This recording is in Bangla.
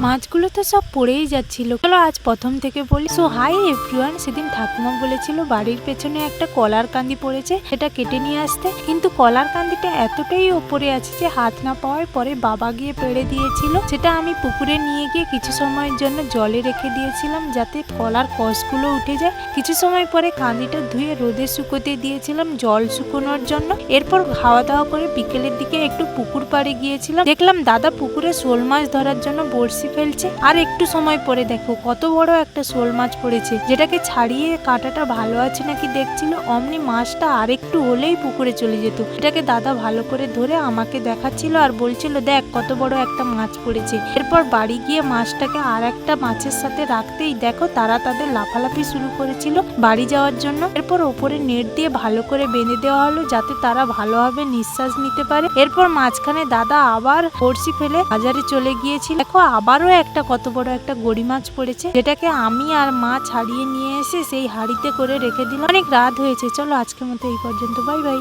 মাছগুলো তো সব পড়েই যাচ্ছিল। চলো আজ প্রথম থেকে বলি। সো হাই এভরিওয়ান, সেদিন ঠাকুমা বলেছিল বাড়ির পেছনে একটা কলার কান্দি পড়েছে, সেটা কেটে নিয়ে আসতে। কিন্তু কলার কান্দিটা এতটাই ওপরে আছে যে হাত না পাওয়ার পরে বাবা গিয়ে পেড়ে দিয়েছিল। সেটা আমি পুকুরে নিয়ে গিয়ে কিছু সময়ের জন্য জলে রেখে দিয়েছিলাম যাতে কলার কষগুলো উঠে যায়। কিছু সময় পরে কান্দিটা ধুয়ে রোদে শুকোতে দিয়েছিলাম জল শুকোনোর জন্য। এরপর খাওয়া দাওয়া করে বিকেলের দিকে একটু পুকুর পাড়ে গিয়েছিলাম। দেখলাম দাদা পুকুরে শোল মাছ ধরার জন্য বড়শি ফেলছে। আর একটু সময় পরে দেখো কত বড় একটা শোল মাছ পড়েছে, যেটাকে ছাড়িয়ে কাঁটাটা ভালো আছে নাকি দেখছিল। অমনি মাছটা আরেকটু হলেই পুকুরে চলে যেত। এটাকে দাদা ভালো করে ধরে আমাকে দেখাচ্ছিল আর বলছিল দেখ কত বড় একটা মাছ পড়েছে। এরপর বাড়ি গিয়ে মাছটাকে আর একটা মাছের সাথে রাখতেই দেখো তারা তাদের লাফালাফি শুরু করেছিল বাড়ি যাওয়ার জন্য। এরপর ওপরে নেট দিয়ে ভালো করে বেঁধে দেওয়া হলো যাতে তারা ভালোভাবে নিঃশ্বাস নিতে পারে। এরপর মাঝখানে দাদা আবার বড়শি ফেলে বাজারে চলে গিয়েছিল। দেখো আবারও একটা কত বড় একটা গড়ি মাছ পড়েছে, যেটাকে আমি আর মা ছাড়িয়ে নিয়ে এসে সেই হাঁড়িতে করে রেখে দিলাম। অনেক রাত হয়েছে, চলো আজকের মতো এই পর্যন্ত, বাই বাই।